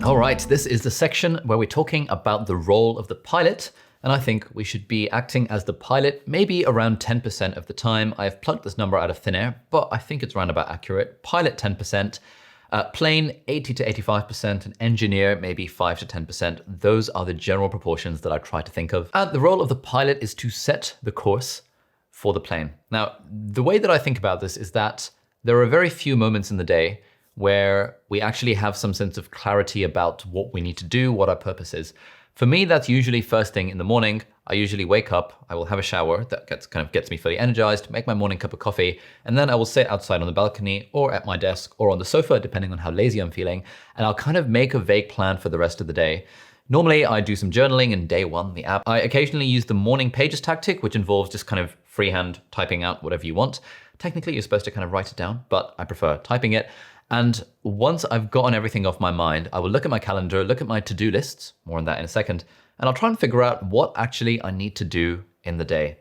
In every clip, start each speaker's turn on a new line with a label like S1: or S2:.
S1: All right, this is the section where we're talking about the role of the pilot. And I think we should be acting as the pilot maybe around 10% of the time. I have plucked this number out of thin air, but I think it's round about accurate. Pilot 10%, plane 80 to 85%, and engineer maybe 5 to 10%. Those are the general proportions that I try to think of. And the role of the pilot is to set the course for the plane. Now, the way that I think about this is that there are very few moments in the day where we actually have some sense of clarity about what we need to do, what our purpose is. For me, that's usually first thing in the morning. I usually wake up, I will have a shower that gets me fully energized, make my morning cup of coffee, and then I will sit outside on the balcony or at my desk or on the sofa, depending on how lazy I'm feeling, and I'll kind of make a vague plan for the rest of the day. Normally, I do some journaling in day one, the app. I occasionally use the morning pages tactic, which involves just kind of freehand typing out whatever you want. Technically, you're supposed to kind of write it down, but I prefer typing it. And once I've gotten everything off my mind, I will look at my calendar, look at my to-do lists, more on that in a second, and I'll try and figure out what actually I need to do in the day.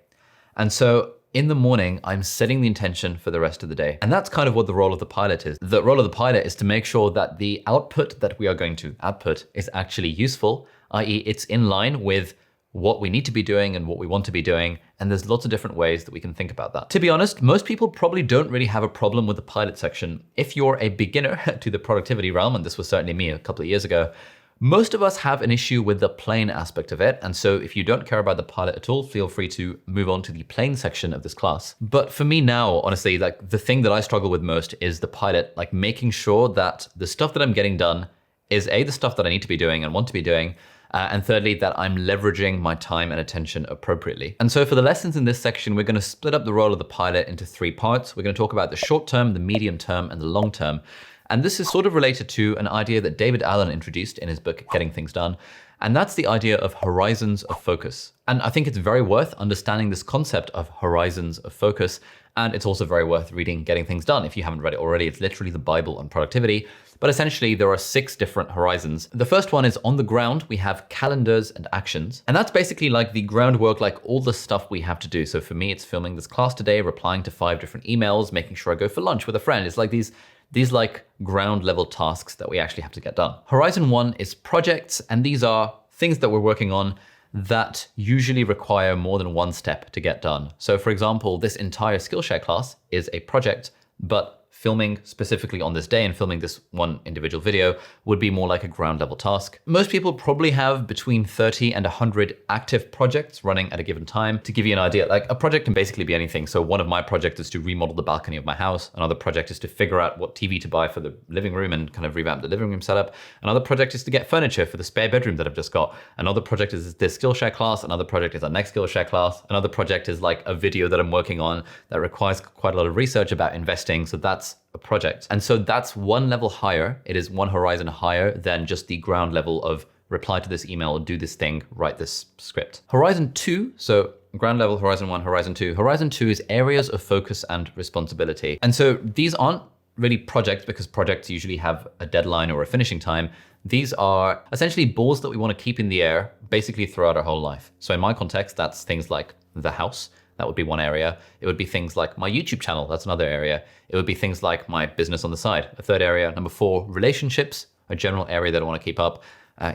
S1: And so in the morning, I'm setting the intention for the rest of the day. And that's kind of what the role of the pilot is. The role of the pilot is to make sure that the output that we are going to output is actually useful, i.e. it's in line with what we need to be doing and what we want to be doing. And there's lots of different ways that we can think about that. To be honest, most people probably don't really have a problem with the pilot section. If you're a beginner to the productivity realm, and this was certainly me a couple of years ago, most of us have an issue with the plane aspect of it. And so if you don't care about the pilot at all, feel free to move on to the plane section of this class. But for me now, honestly, like the thing that I struggle with most is the pilot, like making sure that the stuff that I'm getting done is the stuff that I need to be doing and want to be doing. And thirdly, that I'm leveraging my time and attention appropriately. And so for the lessons in this section, we're going to split up the role of the pilot into 3 parts. We're going to talk about the short term, the medium term, and the long term. And this is sort of related to an idea that David Allen introduced in his book, Getting Things Done. And that's the idea of horizons of focus. And I think it's very worth understanding this concept of horizons of focus. And it's also very worth reading Getting Things Done. If you haven't read it already, it's literally the Bible on productivity. But essentially, there are 6 different horizons. The first one is on the ground. We have calendars and actions. And that's basically like the groundwork, like all the stuff we have to do. So for me, it's filming this class today, replying to 5 different emails, making sure I go for lunch with a friend. It's like these like ground level tasks that we actually have to get done. Horizon 1 is projects. And these are things that we're working on that usually require more than one step to get done. So for example, this entire Skillshare class is a project, but filming specifically on this day and filming this one individual video would be more like a ground level task. Most people probably have between 30 and 100 active projects running at a given time. To give you an idea, like a project can basically be anything. So one of my projects is to remodel the balcony of my house. Another project is to figure out what TV to buy for the living room and kind of revamp the living room setup. Another project is to get furniture for the spare bedroom that I've just got. Another project is this Skillshare class. Another project is our next Skillshare class. Another project is like a video that I'm working on that requires quite a lot of research about investing. So that's a project. And so that's one level higher. It is one horizon higher than just the ground level of reply to this email, do this thing, write this script. Horizon 2, so ground level, horizon 1, horizon 2. Horizon 2 is areas of focus and responsibility. And so these aren't really projects because projects usually have a deadline or a finishing time. These are essentially balls that we want to keep in the air basically throughout our whole life. So in my context, that's things like the house. That would be one area. It would be things like my YouTube channel. That's another area. It would be things like my business on the side. A third area. Number 4, relationships, a general area that I want to keep up.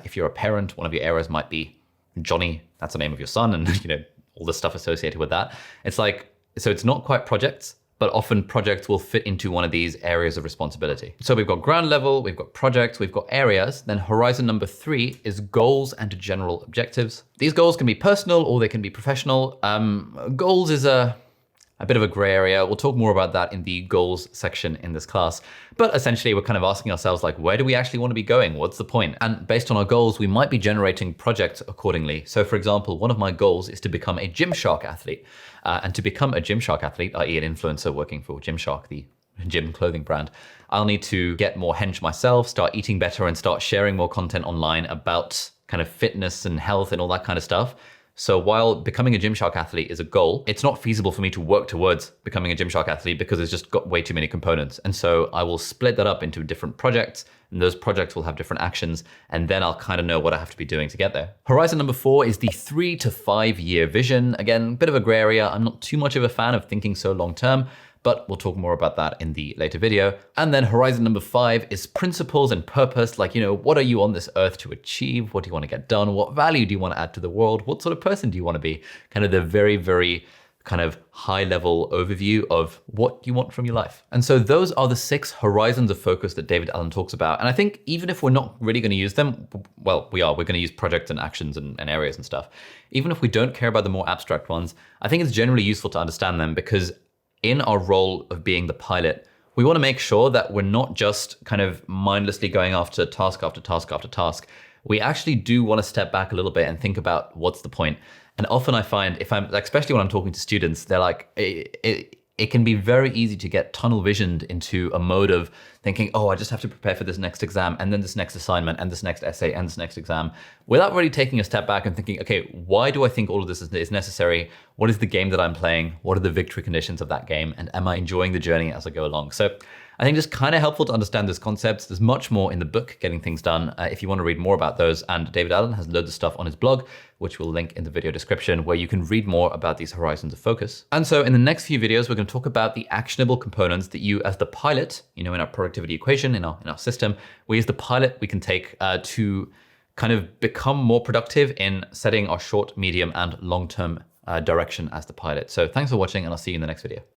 S1: If you're a parent, one of your areas might be Johnny. That's the name of your son, and all the stuff associated with that. It's like, so it's not quite projects, but often projects will fit into one of these areas of responsibility. So we've got ground level, we've got projects, we've got areas. Then horizon number 3 is goals and general objectives. These goals can be personal or they can be professional. Goals is a bit of a gray area. We'll talk more about that in the goals section in this class. But essentially, we're kind of asking ourselves, like, where do we actually want to be going? What's the point? And based on our goals, we might be generating projects accordingly. So for example, one of my goals is to become a Gymshark athlete. And to become a Gymshark athlete, i.e. an influencer working for Gymshark, the gym clothing brand, I'll need to get more hench myself, start eating better, and start sharing more content online about kind of fitness and health and all that kind of stuff. So while becoming a Gymshark athlete is a goal, it's not feasible for me to work towards becoming a Gymshark athlete because it's just got way too many components. And so I will split that up into different projects, and those projects will have different actions, and then I'll kind of know what I have to be doing to get there. Horizon number 4 is the 3 to 5 year vision. Again, bit of a gray area. I'm not too much of a fan of thinking so long term, but we'll talk more about that in the later video. And then horizon number 5 is principles and purpose. Like, what are you on this earth to achieve? What do you want to get done? What value do you want to add to the world? What sort of person do you want to be? Kind of the very, very kind of high level overview of what you want from your life. And so those are the 6 horizons of focus that David Allen talks about. And I think even if we're not really going to use them, well, we're going to use projects and actions and areas and stuff. Even if we don't care about the more abstract ones, I think it's generally useful to understand them, because in our role of being the pilot, we want to make sure that we're not just kind of mindlessly going after task after task after task. We actually do want to step back a little bit and think about what's the point. And often I find, especially when I'm talking to students, they're like, it can be very easy to get tunnel visioned into a mode of thinking, oh, I just have to prepare for this next exam and then this next assignment and this next essay and this next exam, without really taking a step back and thinking, okay, why do I think all of this is necessary? What is the game that I'm playing? What are the victory conditions of that game? And am I enjoying the journey as I go along? So I think just kind of helpful to understand those concepts. There's much more in the book, Getting Things Done, if you want to read more about those. And David Allen has loads of stuff on his blog, which we'll link in the video description, where you can read more about these horizons of focus. And so in the next few videos, we're going to talk about the actionable components that you as the pilot, in our productivity equation, in our system, we as the pilot, we can take to kind of become more productive in setting our short, medium, and long-term direction as the pilot. So thanks for watching, and I'll see you in the next video.